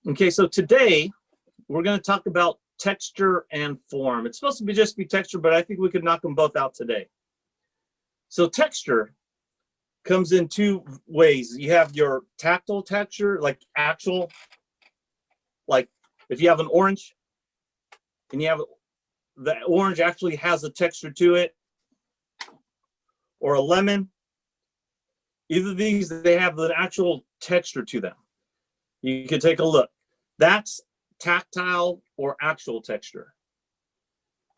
Okay, so today we're going to talk about texture and form. It's supposed to be just texture, but I think we could knock them both out today. So texture comes in two ways. You have your tactile texture, like actual, like if you have an orange and you have the orange actually has a texture to it, or a lemon. Either of these, they have an actual texture to them. You can take a look. That's tactile or actual texture.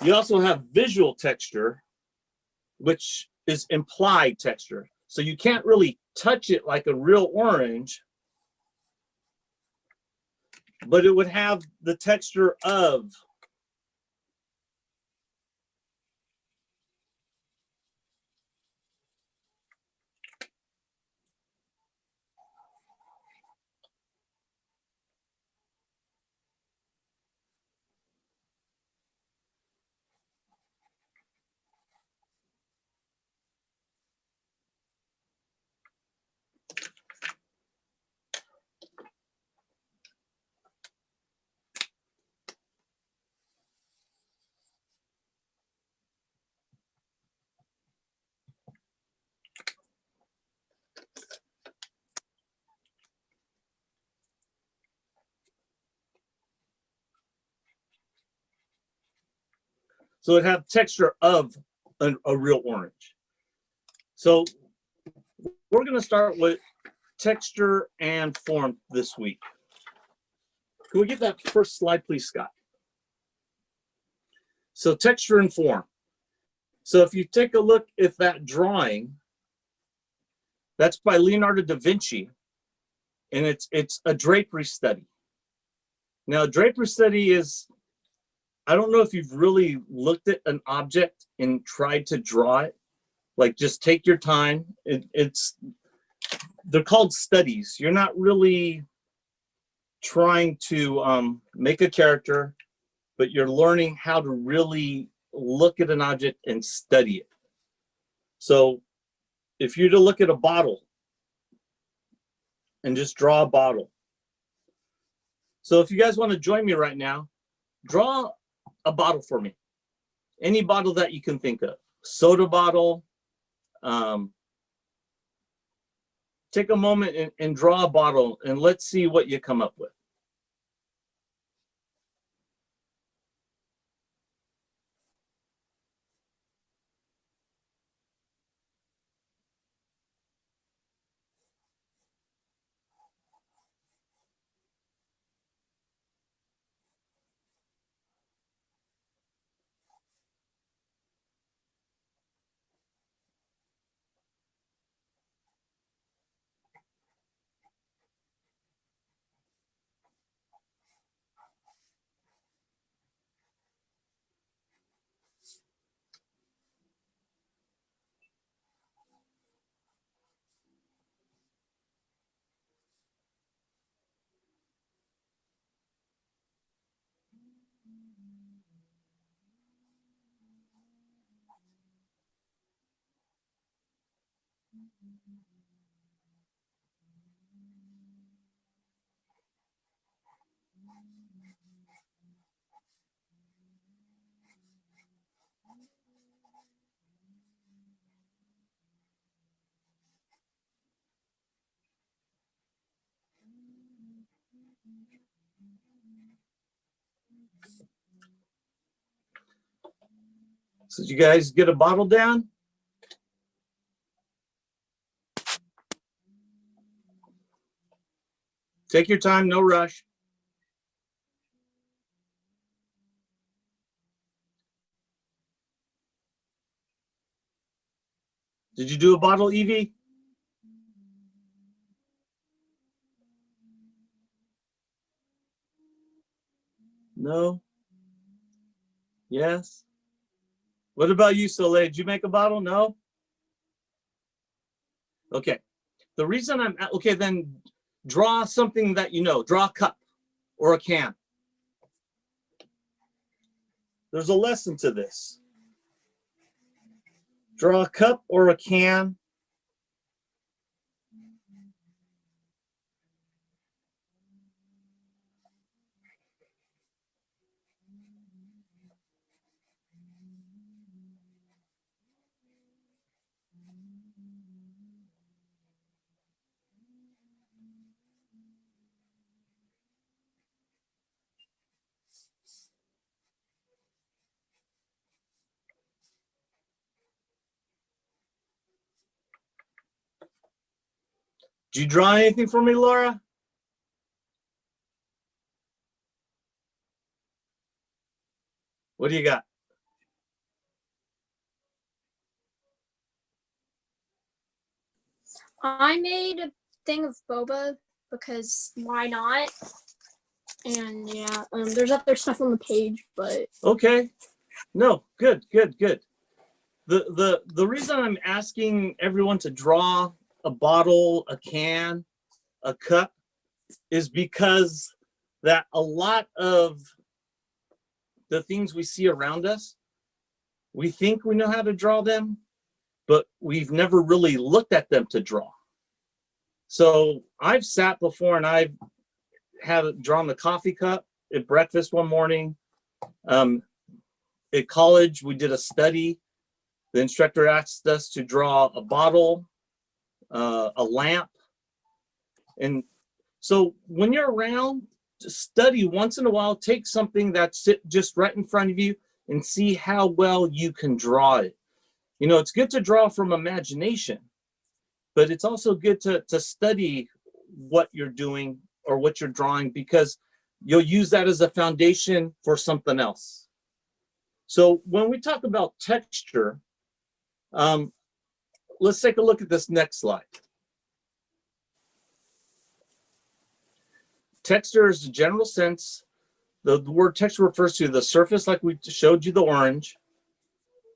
You also have visual texture, which is implied texture. So you can't really touch it like a real orange, but it would have the texture of. So it have texture of a real orange. So we're going to start with texture and form this week. Can we get that first slide, please, Scott? So texture and form. So if you take a look at that drawing, that's by Leonardo da Vinci, and it's a drapery study. Now, a drapery study is, I don't know if you've really looked at an object and tried to draw it. Like, just take your time. They're called studies. You're not really trying to make a character, but you're learning how to really look at an object and study it. So if you're to look at a bottle and just draw a bottle. So if you guys want to join me right now, draw a bottle for me. Any bottle that you can think of. Soda bottle. Take a moment and draw a bottle, and let's see what you come up with. So did you guys get a bottle down? Take your time, no rush. Did you do a bottle, Evie? No? Yes? What about you, Soleil? Did you make a bottle? No? Okay. The reason okay, then draw something that you know. Draw a cup or a can. There's a lesson to this. Draw a cup or a can. Did you draw anything for me, Laura? What do you got? I made a thing of boba because why not? And yeah, there's other stuff on the page, but okay. No, good. The reason I'm asking everyone to draw a bottle, a can, a cup is because that a lot of the things we see around us, we think we know how to draw them, but we've never really looked at them to draw. So I've sat before and I've had drawn the coffee cup at breakfast one morning. At college, we did a study. The instructor asked us to draw a bottle, a lamp. And so when you're around, to study once in a while, take something that's just right in front of you and see how well you can draw it. You know, it's good to draw from imagination, but it's also good to study what you're doing or what you're drawing, because you'll use that as a foundation for something else. So when we talk about texture, let's take a look at this next slide. Texture is the general sense. The word texture refers to the surface, like we showed you the orange,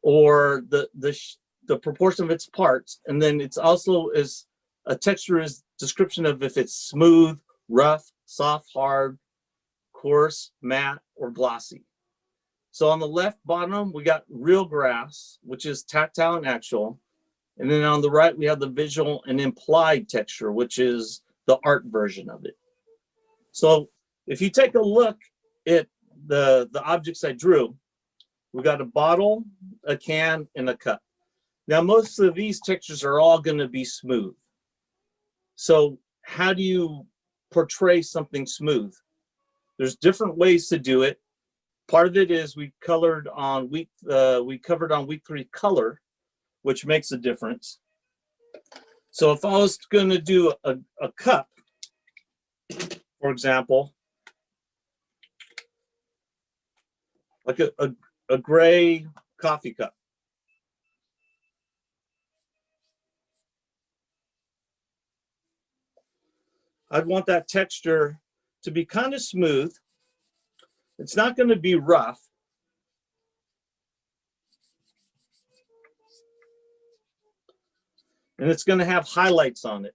or the proportion of its parts. And then it's also is a texture is description of if it's smooth, rough, soft, hard, coarse, matte, or glossy. So on the left bottom, we got real grass, which is tactile and actual. And then on the right, we have the visual and implied texture, which is the art version of it. So if you take a look at the objects I drew, we got a bottle, a can, and a cup. Now, most of these textures are all going to be smooth. So how do you portray something smooth? There's different ways to do it. Part of it is we covered on week 3 color, which makes a difference. So if I was going to do a cup, for example, like a gray coffee cup. I'd want that texture to be kind of smooth. It's not going to be rough. And it's going to have highlights on it,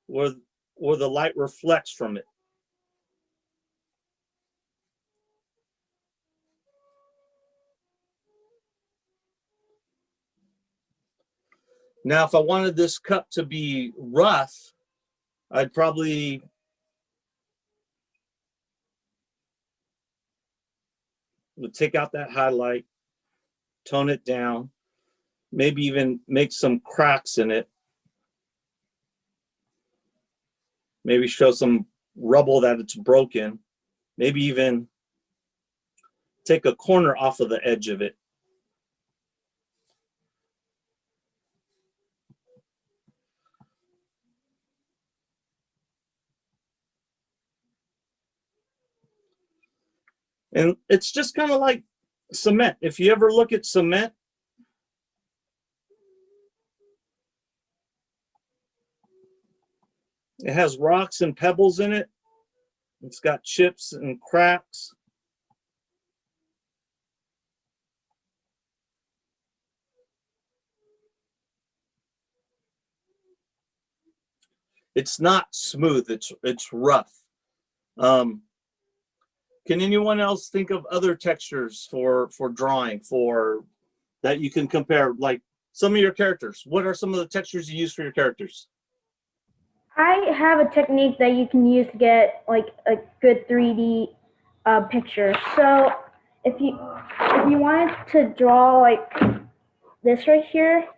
or the light reflects from it. Now, if I wanted this cup to be rough, I'd probably take out that highlight, tone it down, maybe even make some cracks in it. Maybe show some rubble that it's broken. Maybe even take a corner off of the edge of it. And it's just kind of like cement. If you ever look at cement, it has rocks and pebbles in it. It's got chips and cracks. It's not smooth, it's rough. Can anyone else think of other textures for drawing, that you can compare? Like some of your characters, what are some of the textures you use for your characters? I have a technique that you can use to get like a good 3D picture. So if you wanted to draw like this right here,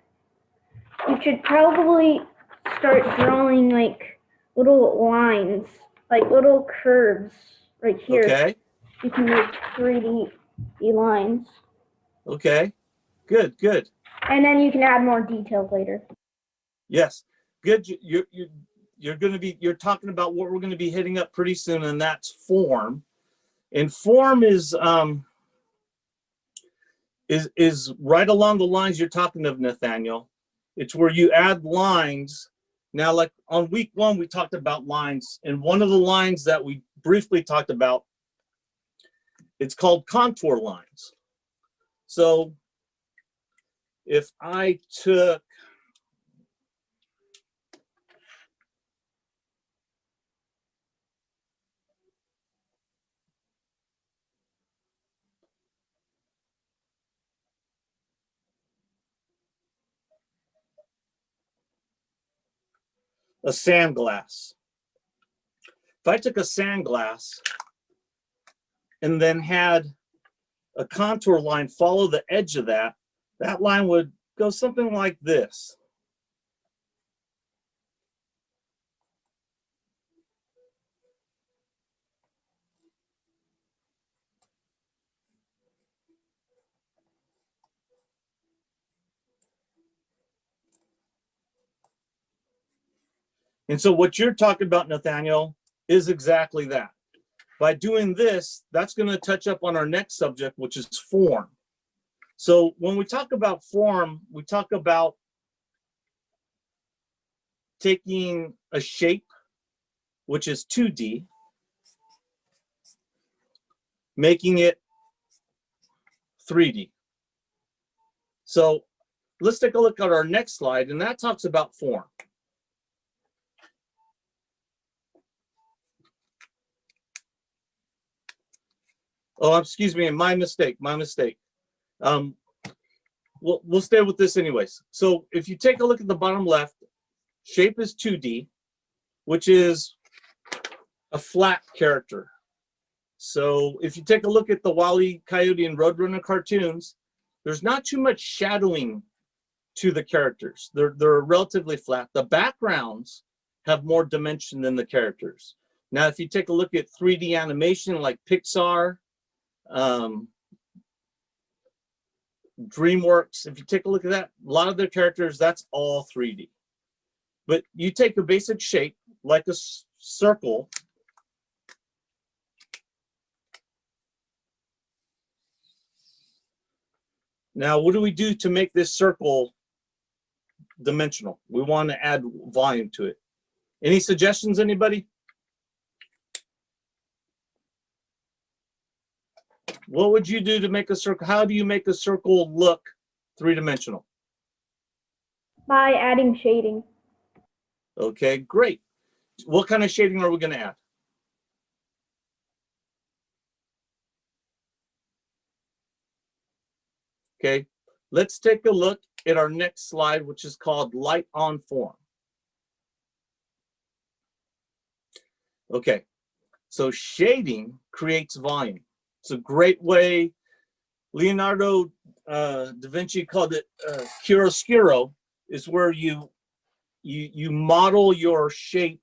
you should probably start drawing like little lines, like little curves right here. Okay. You can make 3D lines. Okay. Good. And then you can add more details later. Yes, good. You're going to be, you're talking about what we're going to be hitting up pretty soon, and that's form. And form is right along the lines you're talking of, Nathaniel. It's where you add lines. Now, like on week 1, we talked about lines, and one of the lines that we briefly talked about, it's called contour lines. So if I took a sand glass, if I took a sand glass and then had a contour line follow the edge of that, that line would go something like this. And so what you're talking about, Nathaniel, is exactly that. By doing this, that's going to touch up on our next subject, which is form. So when we talk about form, we talk about taking a shape, which is 2D, making it 3D. So let's take a look at our next slide, and that talks about form. Oh, excuse me, my mistake. We'll stay with this anyways. So if you take a look at the bottom left, shape is 2D, which is a flat character. So if you take a look at the Wile E. Coyote and Roadrunner cartoons, there's not too much shadowing to the characters. They're relatively flat. The backgrounds have more dimension than the characters. Now, if you take a look at 3D animation like Pixar, DreamWorks, if you take a look at that, a lot of their characters, that's all 3D. But you take a basic shape like a circle, now what do we do to make this circle dimensional? We want to add volume to it. Any suggestions, anybody? What would you do to make a circle? How do you make a circle look 3-dimensional? By adding shading. Okay, great. What kind of shading are we going to add? Okay, let's take a look at our next slide, which is called light on form. Okay, so shading creates volume. It's a great way. Leonardo da Vinci called it chiaroscuro, is where you model your shape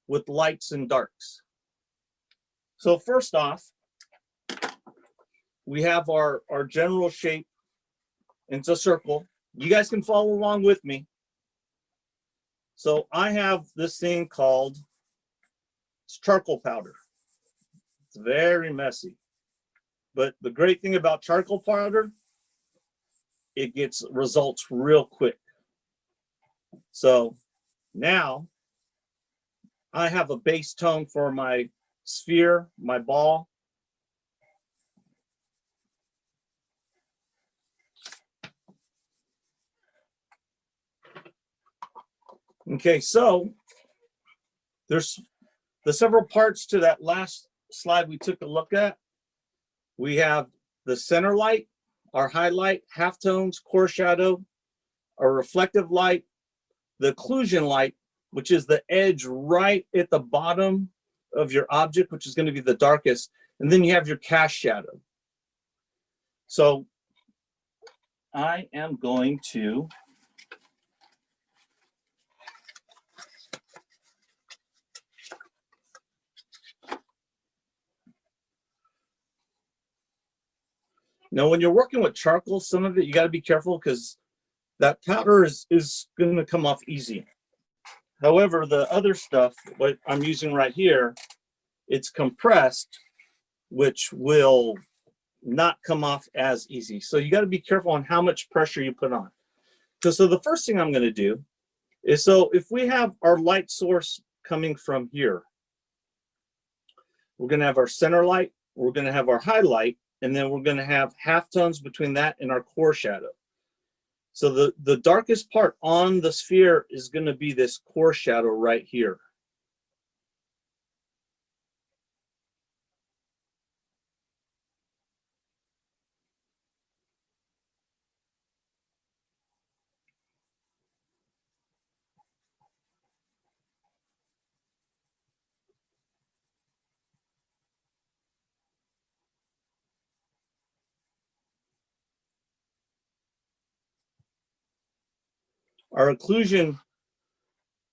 with lights and darks. So first off, we have our general shape. It's a circle. You guys can follow along with me. So I have this thing called charcoal powder. It's very messy. But the great thing about charcoal powder, it gets results real quick. So now I have a base tone for my sphere, my ball. Okay, so there's the several parts to that last slide we took a look at. We have the center light, our highlight, halftones, core shadow, our reflective light, the occlusion light, which is the edge right at the bottom of your object, which is going to be the darkest, and then you have your cast shadow. So I am going to now, when you're working with charcoal, some of it you got to be careful because that powder is going to come off easy. However, the other stuff, what I'm using right here, it's compressed, which will not come off as easy. So you got to be careful on how much pressure you put on. So the first thing I'm going to do is, so if we have our light source coming from here, we're going to have our center light, we're going to have our highlight, and then we're going to have halftones between that and our core shadow. So the darkest part on the sphere is going to be this core shadow right here. Our occlusion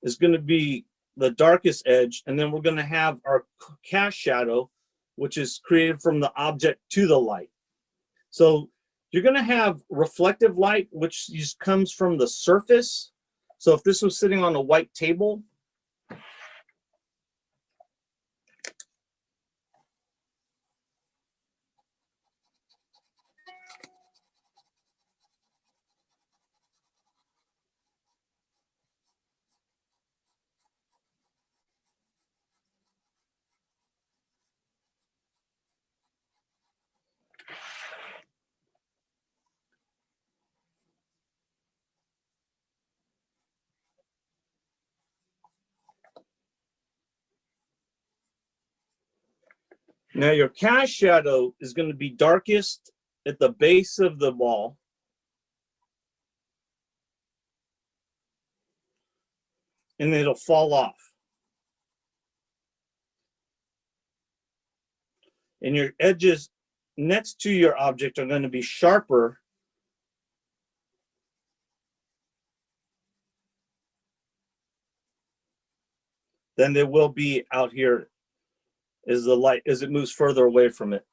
is going to be the darkest edge, and then we're going to have our cast shadow, which is created from the object to the light. So you're going to have reflective light, which just comes from the surface. So if this was sitting on a white table, now your cast shadow is going to be darkest at the base of the wall. And it'll fall off. And your edges next to your object are going to be sharper than they will be out here as the light, as it moves further away from it.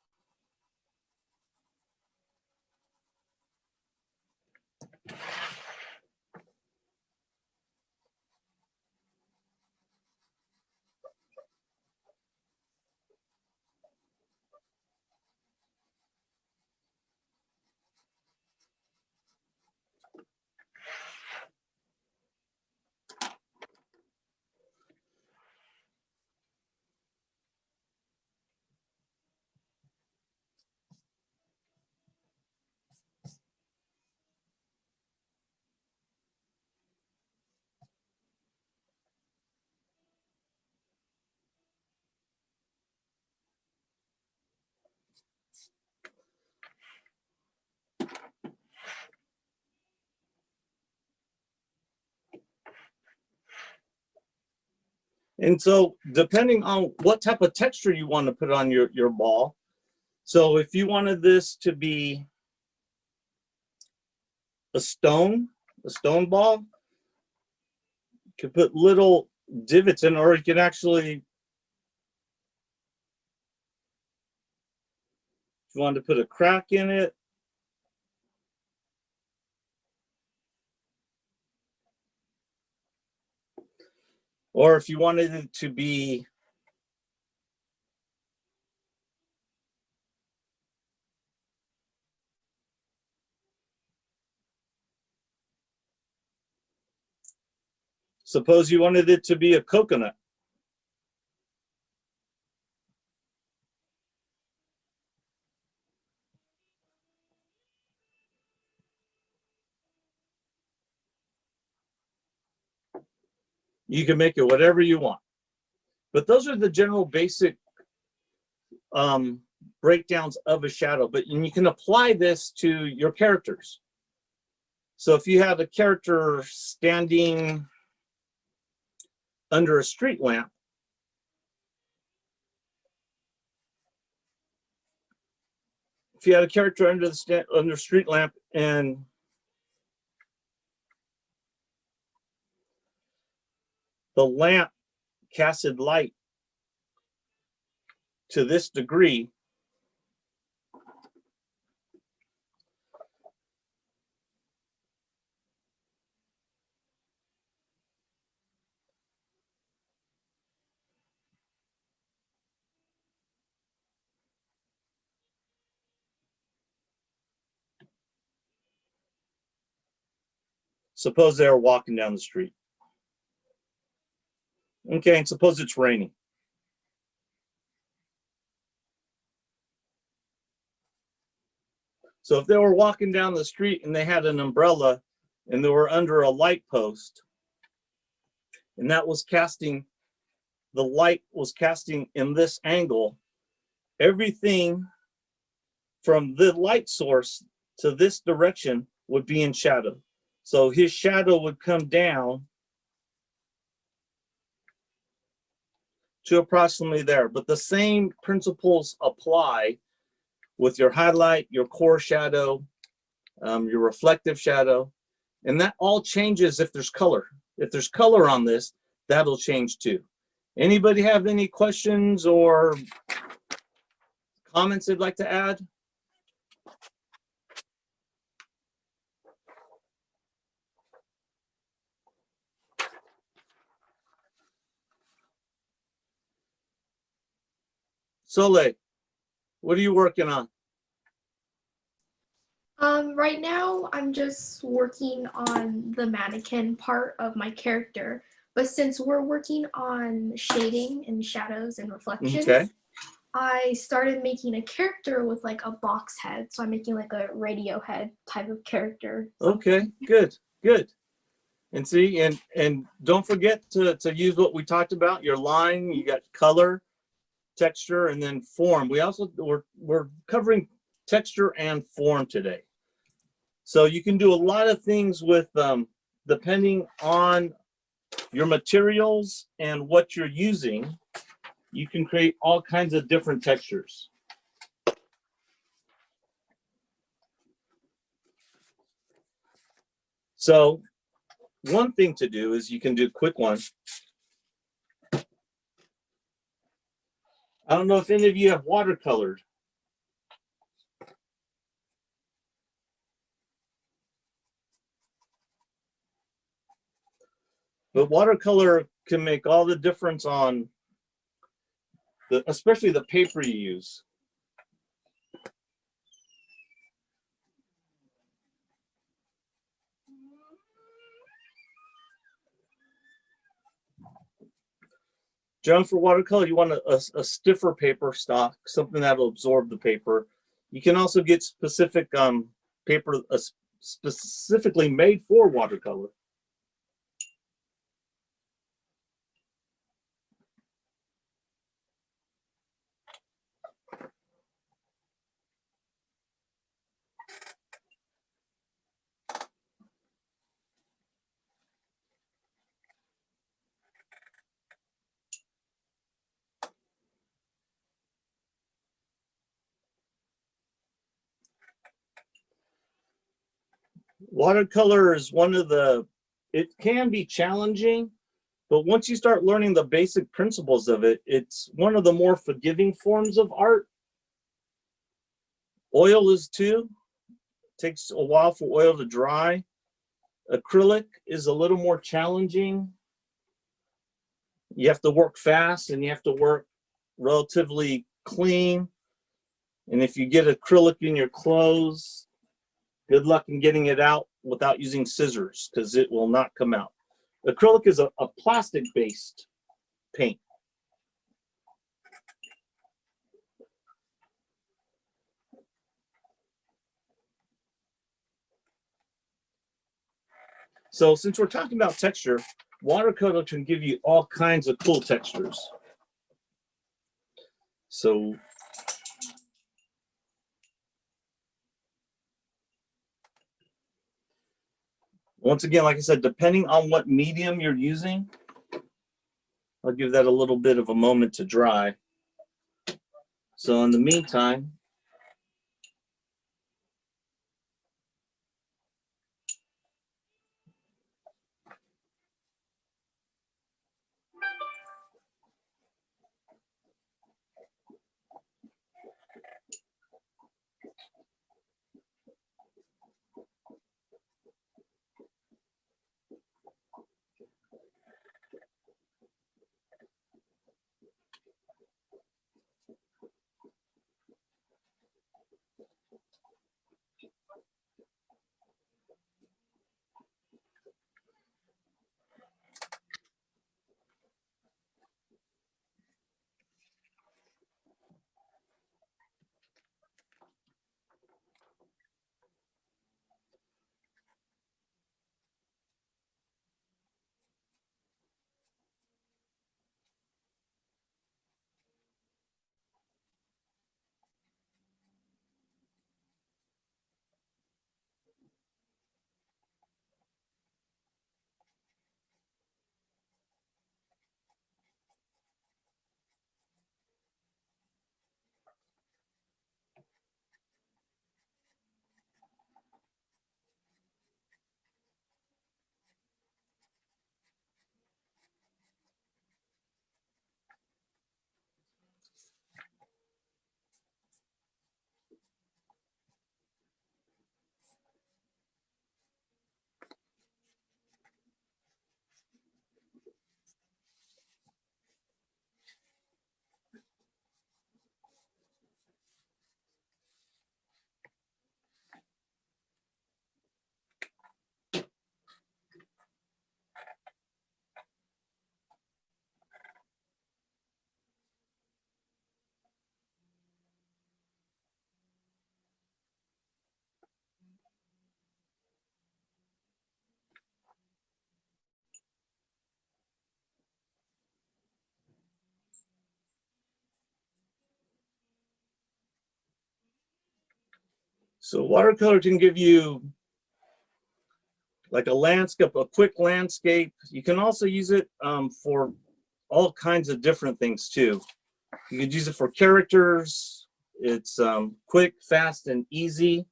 And so depending on what type of texture you want to put on your ball, so if you wanted this to be a stone ball, you could put little divots in, or you can actually, if you wanted to put a crack in it, or if you wanted it to be suppose you wanted it to be a coconut. You can make it whatever you want. But those are the general basic breakdowns of a shadow. But you can apply this to your characters. So if you have a character standing under a street lamp, if you had a character under the street lamp and the lamp casted light to this degree, Suppose they're walking down the street. Okay, and suppose it's raining. So if they were walking down the street and they had an umbrella and they were under a light post, and that was casting, the light was casting in this angle, everything from the light source to this direction would be in shadow. So his shadow would come down to approximately there. But the same principles apply with your highlight, your core shadow, your reflective shadow, and that all changes if there's color. If there's color on this, that'll change too. Anybody have any questions or comments they'd like to add? Soleil, what are you working on? Right now, I'm just working on the mannequin part of my character. But since we're working on shading and shadows and reflections, Okay. I started making a character with like a box head. So I'm making like a radio head type of character. Okay, good, good. And see, and don't forget to use what we talked about, your line, you got color, texture, and then form. We're covering texture and form today. So you can do a lot of things with depending on your materials and what you're using, you can create all kinds of different textures. So one thing to do is you can do a quick one. I don't know if any of you have watercolored. But watercolor can make all the difference on especially the paper you use. John, for watercolor, you want a stiffer paper stock, something that'll absorb the paper. You can also get specific paper specifically made for watercolor. Watercolor is it can be challenging, but once you start learning the basic principles of it, it's one of the more forgiving forms of art. Oil is too. It takes a while for oil to dry. Acrylic is a little more challenging. You have to work fast and you have to work relatively clean. And if you get acrylic in your clothes, good luck in getting it out without using scissors because it will not come out. Acrylic is a plastic-based paint. So since we're talking about texture, watercolor can give you all kinds of cool textures. So once again, like I said, depending on what medium you're using, I'll give that a little bit of a moment to dry. So in the meantime, So watercolor can give you like a landscape, a quick landscape. You can also use it for all kinds of different things too. You could use it for characters. It's quick, fast, and easy.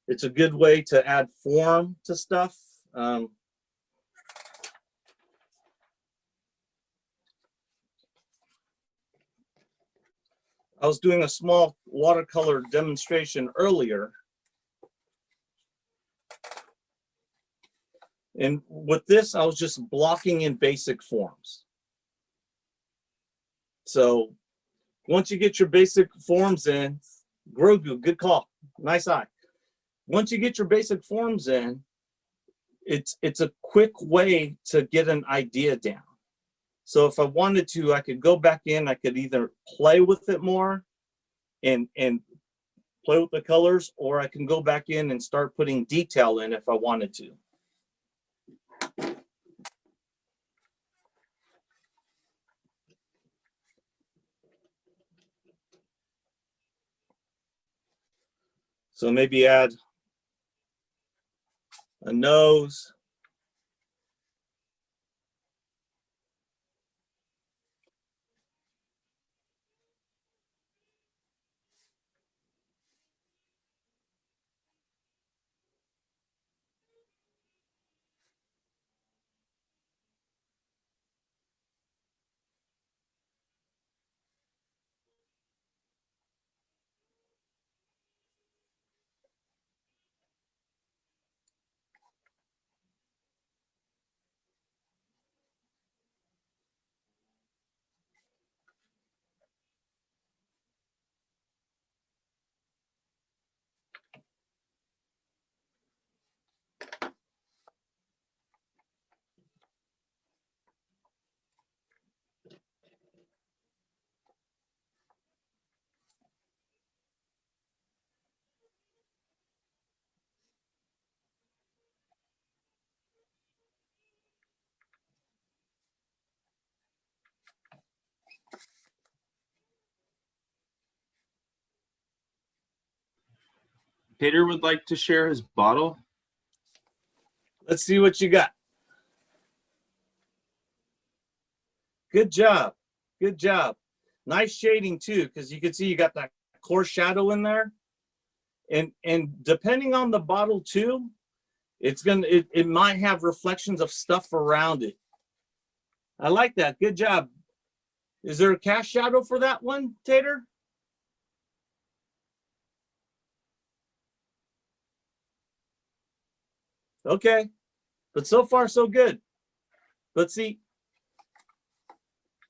It's a good way to add form to stuff. I was doing a small watercolor demonstration earlier. And with this, I was just blocking in basic forms. So once you get your basic forms in, Grogu, good call, nice eye. Once you get your basic forms in, it's a quick way to get an idea down. So if I wanted to, I could go back in, I could either play with it more and play with the colors, or I can go back in and start putting detail in if I wanted to. So maybe add a nose. Peter would like to share his bottle. Let's see what you got. Good job. Good job. Nice shading too, because you can see you got that coarse shadow in there. And depending on the bottle too, it might have reflections of stuff around it. I like that. Good job. Is there a cast shadow for that one, Tater? Okay, but so far so good. But see,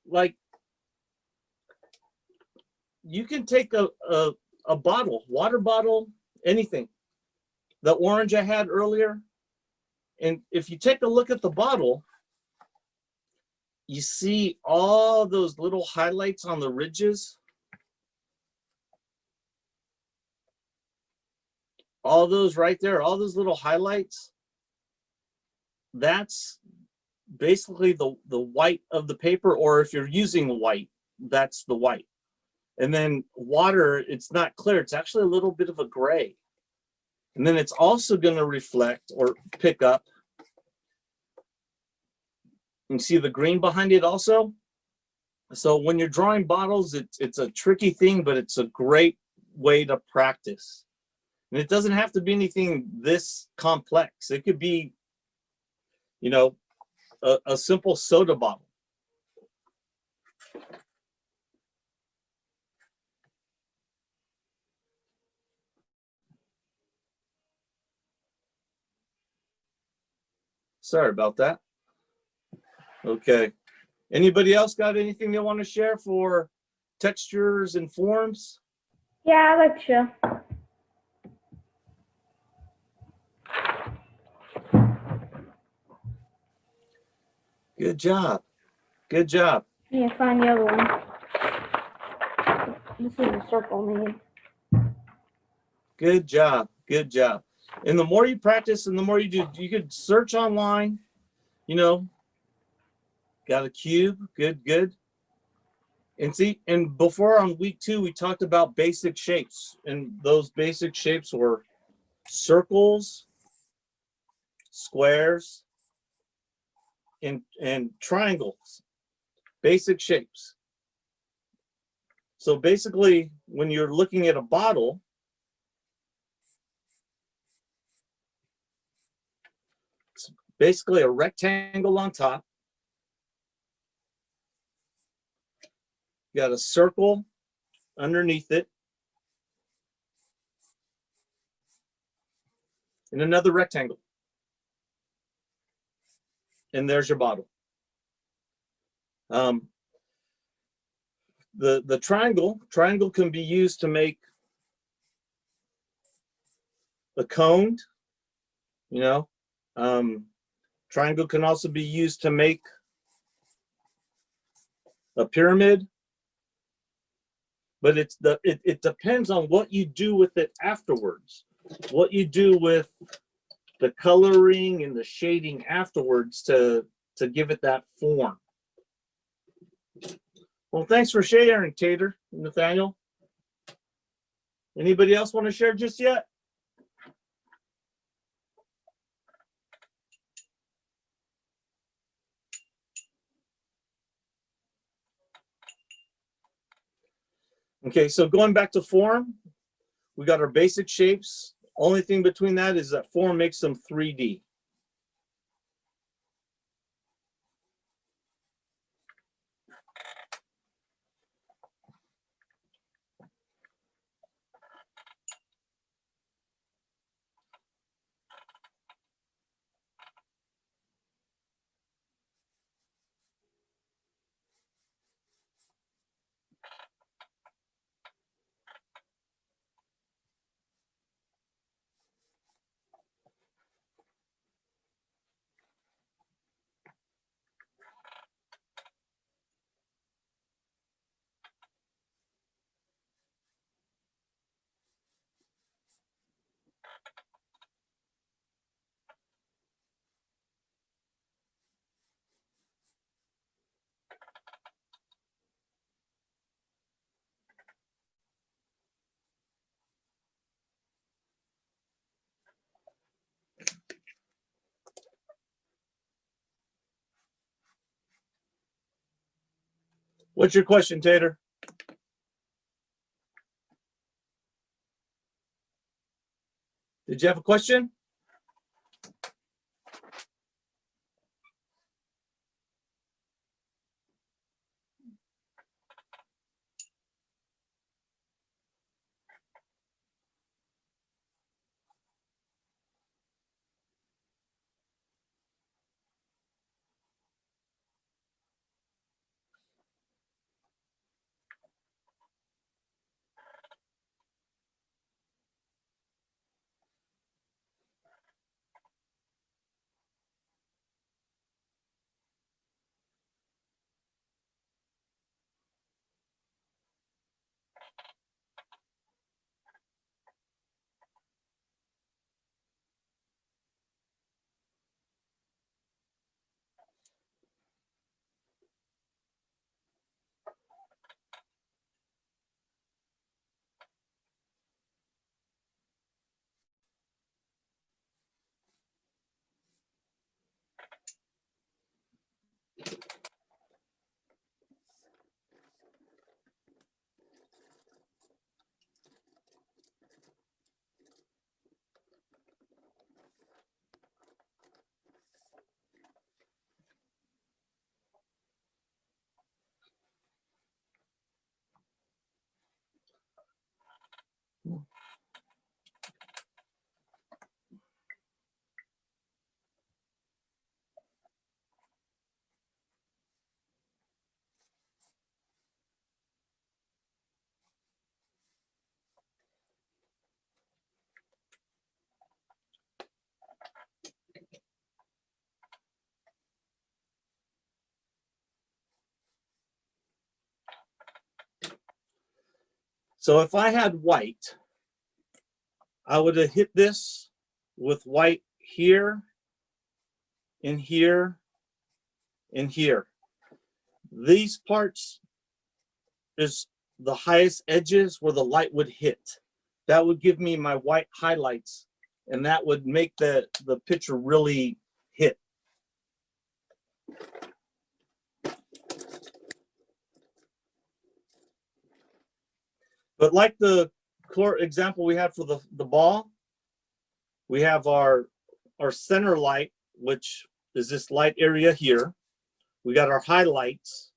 like, you can take a bottle, water bottle, anything. The orange I had earlier, and if you take a look at the bottle, you see all those little highlights on the ridges. All those right there, all those little highlights. That's basically the white of the paper, or if you're using white, that's the white. And then water, it's not clear, it's actually a little bit of a gray. And then it's also going to reflect or pick up. You see the green behind it also. So when you're drawing bottles, it's a tricky thing, but it's a great way to practice. And it doesn't have to be anything this complex. It could be, you know, a simple soda bottle. Sorry about that. Okay. Anybody else got anything they want to share for textures and forms? Yeah, I'd like to show. Good job. Good job. Yeah, find the other one. This is a circle, maybe. Good job. Good job. And the more you practice and the more you do, you could search online, you know, got a cube. Good, good. And see, and before on week 2, we talked about basic shapes, and those basic shapes were circles, squares, and triangles, basic shapes. So basically, when you're looking at a bottle, it's basically a rectangle on top. You got a circle underneath it, and another rectangle. And there's your bottle. The triangle can be used to make a cone, you know. Triangle can also be used to make a pyramid, but it depends on what you do with it afterwards, what you do with the coloring and the shading afterwards to give it that form. Well, thanks for sharing, Tater and Nathaniel. Anybody else want to share just yet? Okay, so going back to form, we got our basic shapes. Only thing between that is that form makes them 3D. What's your question, Tater? Did you have a question? So if I had white, I would have hit this with white here, and here, and here. These parts is the highest edges where the light would hit. That would give me my white highlights, and that would make the picture really hit. But like the core example we had for the ball, we have our center light, which is this light area here. We got our highlights.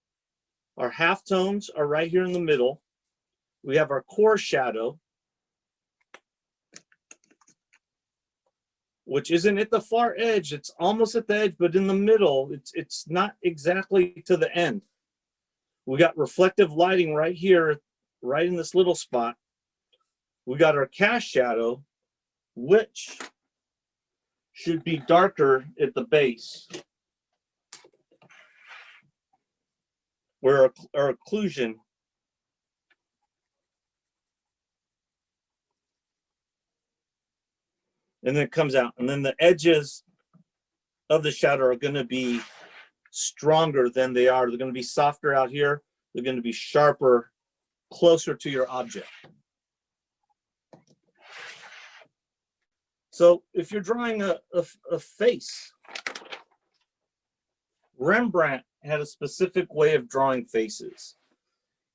Our halftones are right here in the middle. We have our core shadow, which isn't at the far edge. It's almost at the edge, but in the middle, it's not exactly to the end. We got reflective lighting right here, right in this little spot. We got our cast shadow, which should be darker at the base, where our occlusion and then it comes out. And then the edges of the shadow are going to be stronger than they are. They're going to be softer out here. They're going to be sharper, closer to your object. So if you're drawing a face, Rembrandt had a specific way of drawing faces.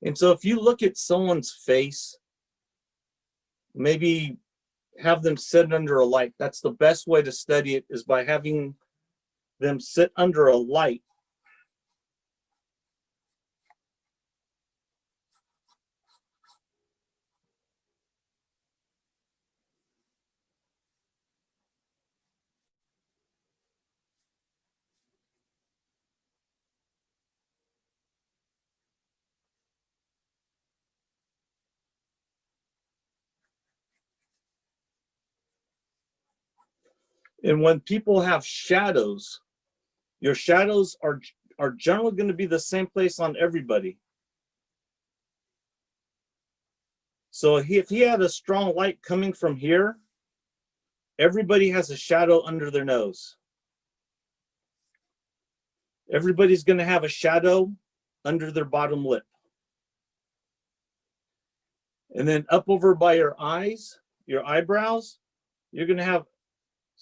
And so if you look at someone's face, maybe have them sit under a light. That's the best way to study it, is by having them sit under a light. And when people have shadows, your shadows are generally going to be the same place on everybody. So if he had a strong light coming from here, everybody has a shadow under their nose. Everybody's going to have a shadow under their bottom lip. And then up over by your eyes, your eyebrows, you're going to have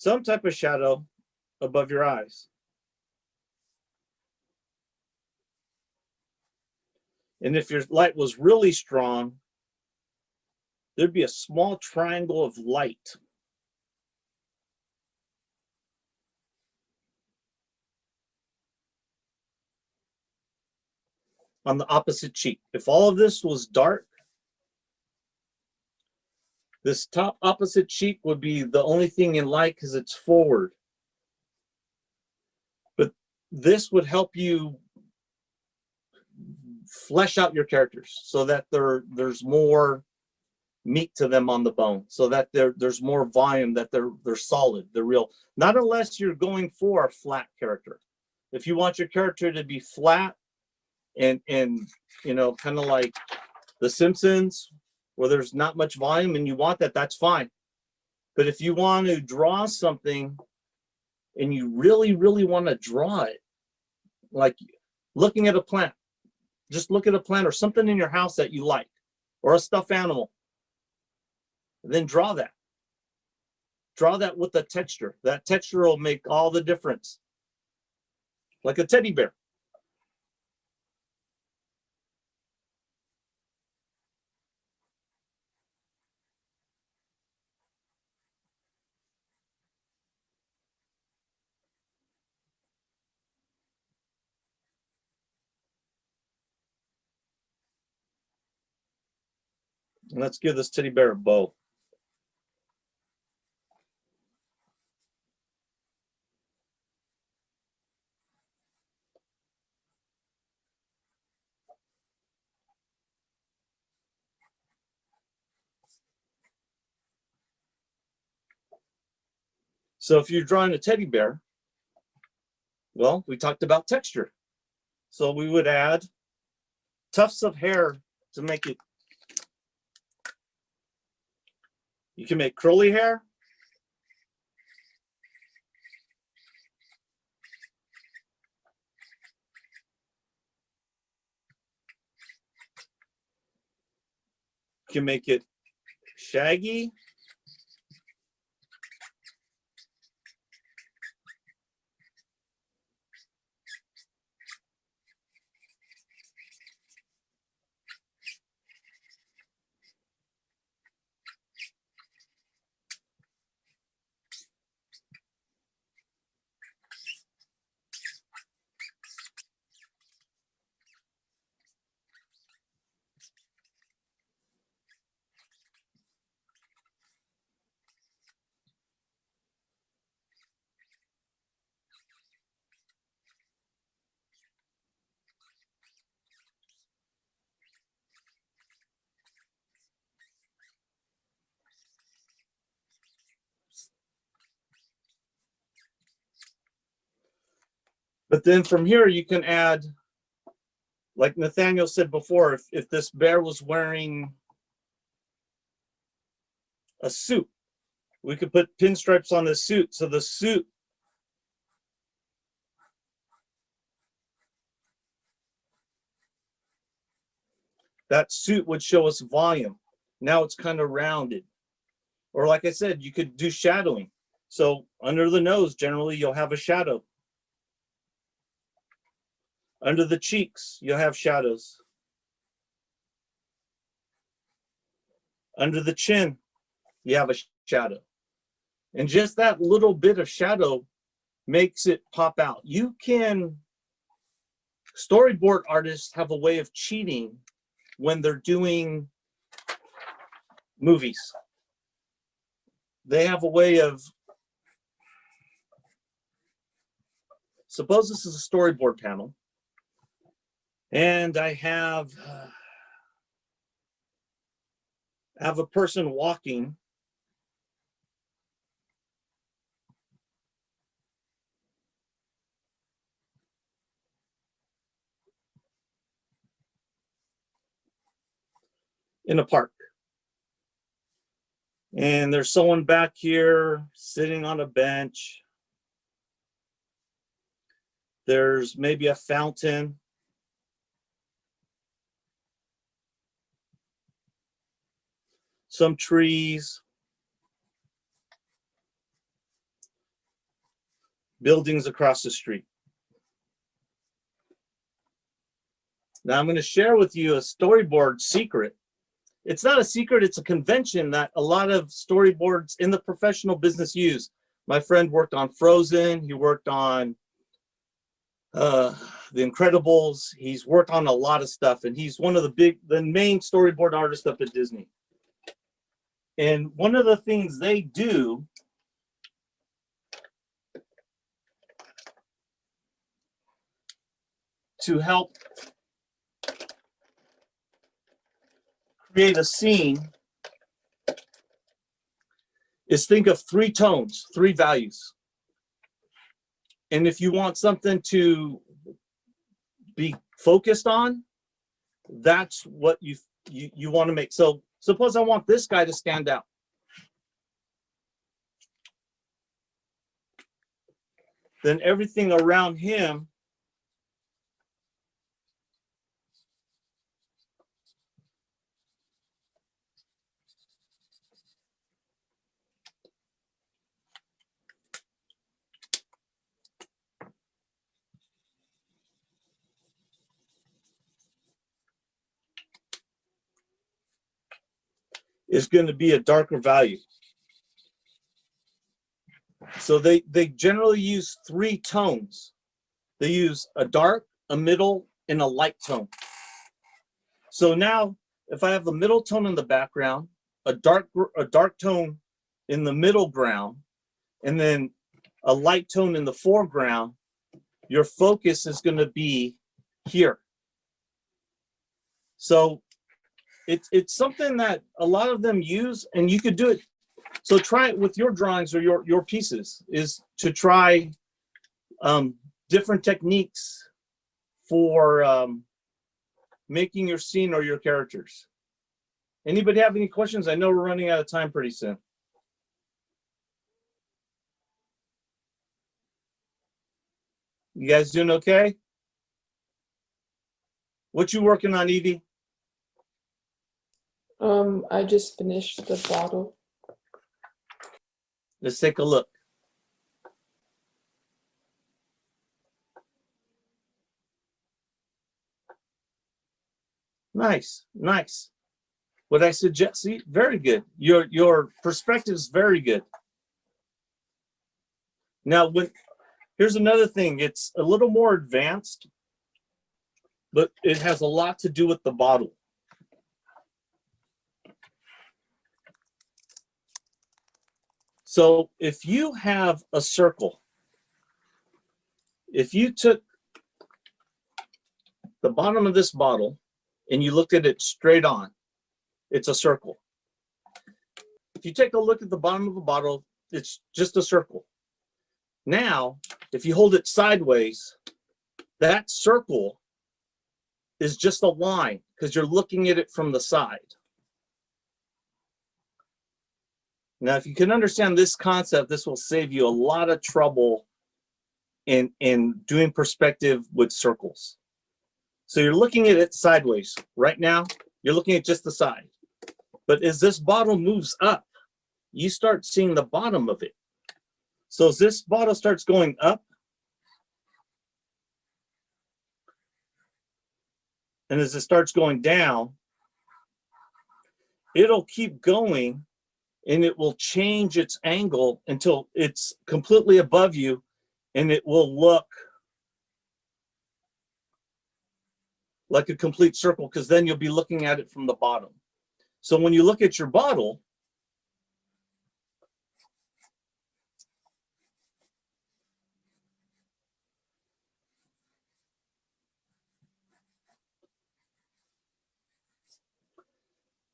some type of shadow above your eyes. And if your light was really strong, there'd be a small triangle of light on the opposite cheek. If all of this was dark, this top opposite cheek would be the only thing in light because it's forward. But this would help you flesh out your characters so that there's more meat to them on the bone, so that there's more volume, that they're solid, they're real. Not unless you're going for a flat character. If you want your character to be flat and you know, kind of like The Simpsons, where there's not much volume and you want that, that's fine. But if you want to draw something and you really, really want to draw it, like looking at a plant, just look at a plant or something in your house that you like, or a stuffed animal, then draw that. Draw that with the texture. That texture will make all the difference. Like a teddy bear. And let's give this teddy bear a bow. So if you're drawing a teddy bear, well, we talked about texture. So we would add tufts of hair to make it. You can make curly hair. can make it shaggy. But then from here, you can add, like Nathaniel said before, if this bear was wearing a suit, we could put pinstripes on the suit. So the suit, that suit would show us volume. Now it's kind of rounded. Or like I said, you could do shadowing. So under the nose, generally you'll have a shadow. Under the cheeks, you'll have shadows. Under the chin, you have a shadow. And just that little bit of shadow makes it pop out. You can, storyboard artists have a way of cheating when they're doing movies. They have a way of, suppose this is a storyboard panel, and I have a person walking. In a park. And there's someone back here sitting on a bench. There's maybe a fountain. Some trees. Buildings across the street. Now I'm going to share with you a storyboard secret. It's not a secret, it's a convention that a lot of storyboards in the professional business use. My friend worked on Frozen, he worked on The Incredibles, he's worked on a lot of stuff, and he's one of the main storyboard artists up at Disney. And one of the things they do to help create a scene is think of 3 tones, 3 values. And if you want something to be focused on, that's what you want to make. So suppose I want this guy to stand out. Then everything around him is going to be a darker value. So they generally use 3 tones. They use a dark, a middle, and a light tone. So now if I have the middle tone in the background, a dark tone in the middle ground, and then a light tone in the foreground, your focus is going to be here. So it's something that a lot of them use, and you could do it. So try it with your drawings or your pieces, is to try different techniques for making your scene or your characters. Anybody have any questions? I know we're running out of time pretty soon. You guys doing okay? What you working on, Evie? I just finished the bottle. Let's take a look. Nice, nice. What I suggest, see, very good. Your perspective is very good. Now, here's another thing. It's a little more advanced, but it has a lot to do with the bottle. So if you have a circle, if you took the bottom of this bottle and you looked at it straight on, it's a circle. If you take a look at the bottom of a bottle, it's just a circle. Now, if you hold it sideways, that circle is just a line because you're looking at it from the side. Now, if you can understand this concept, this will save you a lot of trouble in doing perspective with circles. So you're looking at it sideways. Right now, you're looking at just the side. But as this bottle moves up, you start seeing the bottom of it. So as this bottle starts going up, and as it starts going down, it'll keep going and it will change its angle until it's completely above you, and it will look like a complete circle because then you'll be looking at it from the bottom. So when you look at your bottle,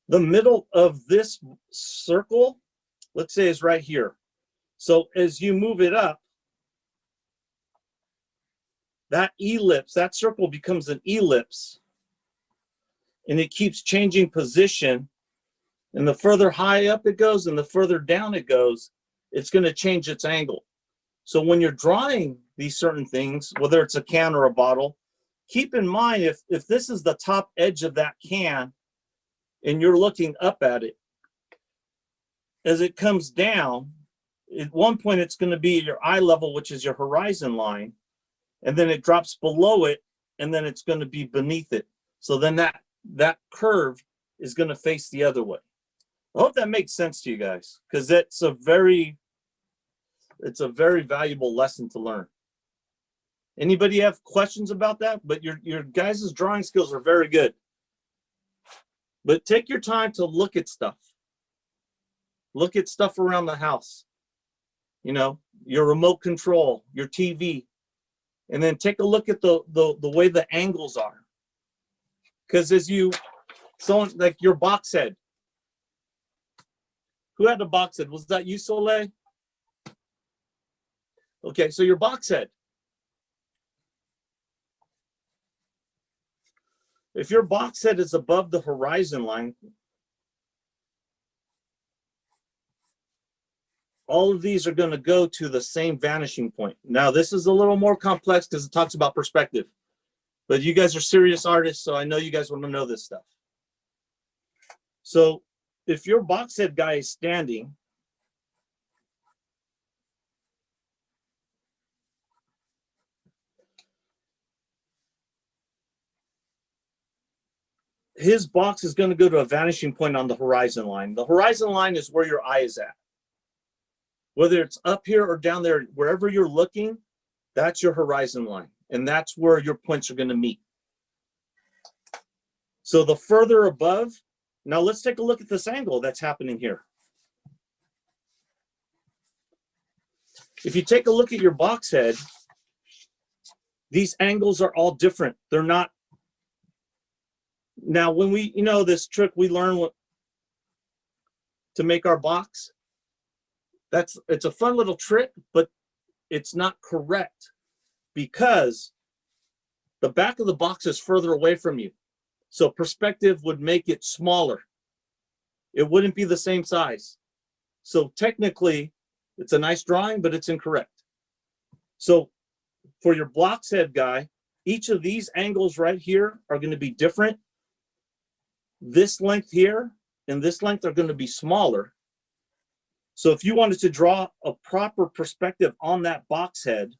the middle of this circle, let's say, is right here. So as you move it up, that ellipse, that circle becomes an ellipse, and it keeps changing position. And the further high up it goes and the further down it goes, it's going to change its angle. So when you're drawing these certain things, whether it's a can or a bottle, keep in mind if this is the top edge of that can and you're looking up at it, as it comes down, at one point it's going to be at your eye level, which is your horizon line, and then it drops below it, and then it's going to be beneath it. So then that curve is going to face the other way. I hope that makes sense to you guys, because it's a very valuable lesson to learn. Anybody have questions about that? But your guys' drawing skills are very good. But take your time to look at stuff. Look at stuff around the house. You know, your remote control, your TV. And then take a look at the way the angles are. Because like your box head. Who had the box head? Was that you, Soleil? Okay, so your box head. If your box head is above the horizon line, all of these are going to go to the same vanishing point. Now, this is a little more complex because it talks about perspective. But you guys are serious artists, so I know you guys want to know this stuff. So if your box head guy is standing, his box is going to go to a vanishing point on the horizon line. The horizon line is where your eye is at. Whether it's up here or down there, wherever you're looking, that's your horizon line. And that's where your points are going to meet. So the further above, now let's take a look at this angle that's happening here. If you take a look at your box head, these angles are all different. They're not. Now, when we, this trick, we learn to make our box. It's a fun little trick, but it's not correct because the back of the box is further away from you. So perspective would make it smaller. It wouldn't be the same size. So technically, it's a nice drawing, but it's incorrect. So for your box head guy, each of these angles right here are going to be different. This length here and this length are going to be smaller. So if you wanted to draw a proper perspective on that box head,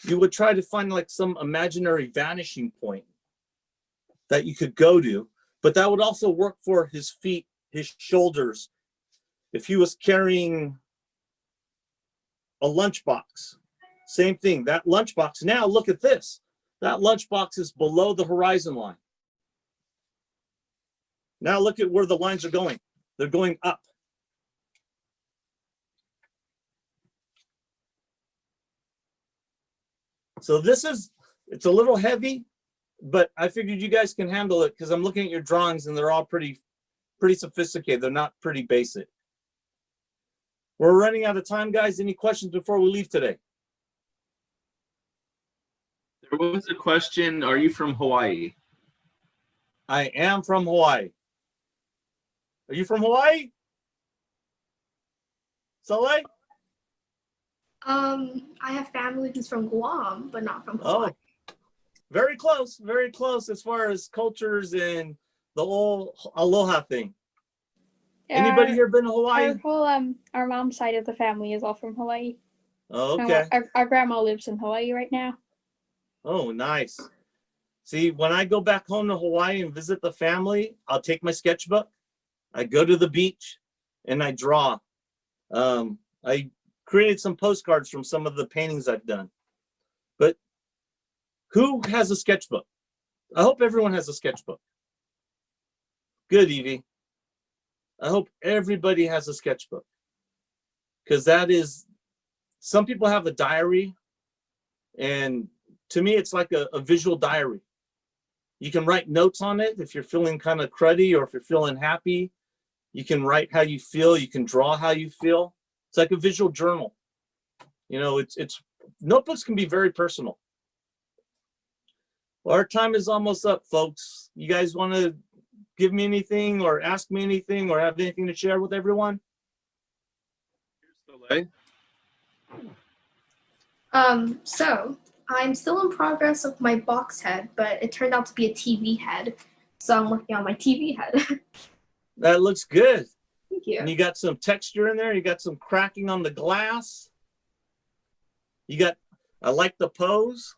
you would try to find like some imaginary vanishing point that you could go to, but that would also work for his feet, his shoulders. If he was carrying a lunchbox, same thing, that lunchbox. Now look at this. That lunchbox is below the horizon line. Now look at where the lines are going. They're going up. So this is, it's a little heavy, but I figured you guys can handle it because I'm looking at your drawings and they're all pretty sophisticated. They're not pretty basic. We're running out of time, guys. Any questions before we leave today? There was a question. Are you from Hawaii? I am from Hawaii. Are you from Hawaii? Soleil? I have family who's from Guam, but not from Hawaii. Oh, very close as far as cultures and the whole aloha thing. Yeah, Anybody here been to Hawaii? Our whole our mom's side of the family is all from Hawaii. Oh, okay. Our grandma lives in Hawaii right now. Oh, nice. See, when I go back home to Hawaii and visit the family, I'll take my sketchbook, I go to the beach, and I draw. I created some postcards from some of the paintings I've done. But who has a sketchbook? I hope everyone has a sketchbook. Good, Evie. I hope everybody has a sketchbook. Because that is, some people have a diary, and to me, it's like a visual diary. You can write notes on it if you're feeling kind of cruddy or if you're feeling happy. You can write how you feel. You can draw how you feel. It's like a visual journal. You know, it's notebooks can be very personal. Well, our time is almost up, folks. You guys want to give me anything or ask me anything or have anything to share with everyone? Soleil? So I'm still in progress of my box head, but it turned out to be a TV head. So I'm working on my TV head. That looks good. Thank you. And you got some texture in there. You got some cracking on the glass. You got, I like the pose.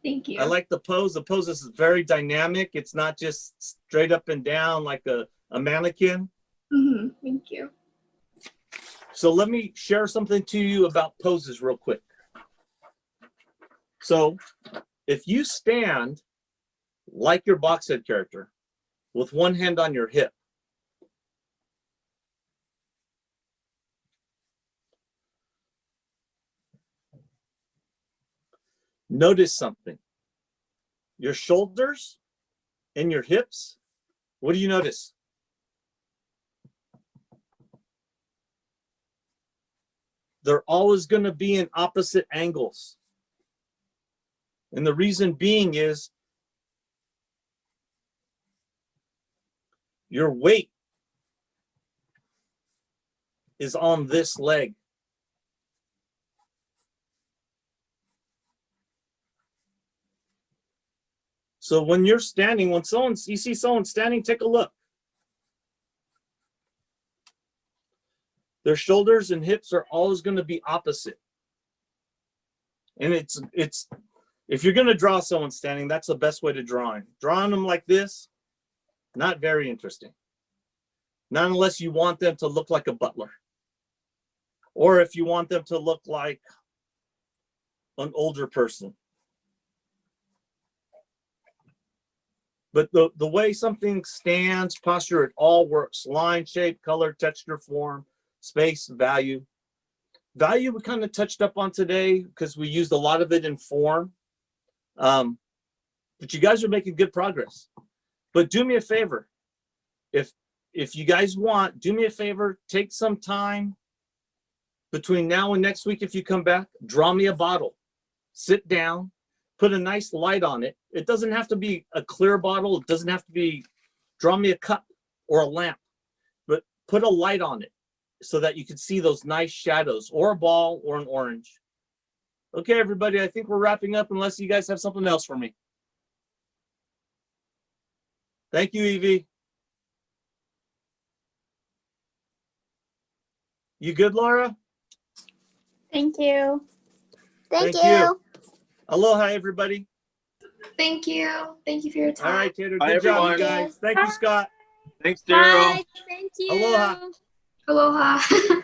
Thank you. I like the pose. The pose is very dynamic. It's not just straight up and down like a mannequin. Thank you. So let me share something to you about poses real quick. So if you stand like your box head character with one hand on your hip, notice something. Your shoulders and your hips, what do you notice? They're always going to be in opposite angles. And the reason being is your weight is on this leg. So when you're standing, when you see someone standing, take a look. Their shoulders and hips are always going to be opposite. And it's if you're going to draw someone standing, that's the best way to draw him. Drawing them like this, not very interesting. Not unless you want them to look like a butler. Or if you want them to look like an older person. But the way something stands, posture, it all works. Line, shape, color, texture, form, space, value. Value we kind of touched up on today because we used a lot of it in form. But you guys are making good progress. But do me a favor. If you guys want, do me a favor, take some time between now and next week if you come back, draw me a bottle. Sit down, put a nice light on it. It doesn't have to be a clear bottle. It doesn't have to be, draw me a cup or a lamp, but put a light on it so that you can see those nice shadows or a ball or an orange. Okay, everybody, I think we're wrapping up unless you guys have something else for me. Thank you, Evie. You good, Laura? Thank you. Thank Thank you. Aloha, everybody. Thank you. Thank you for your time. All right, Taylor. Bye, Good job, everyone. you guys. Thank you, Scott. Thanks, Darrell. Bye. Thank you. Aloha. Aloha.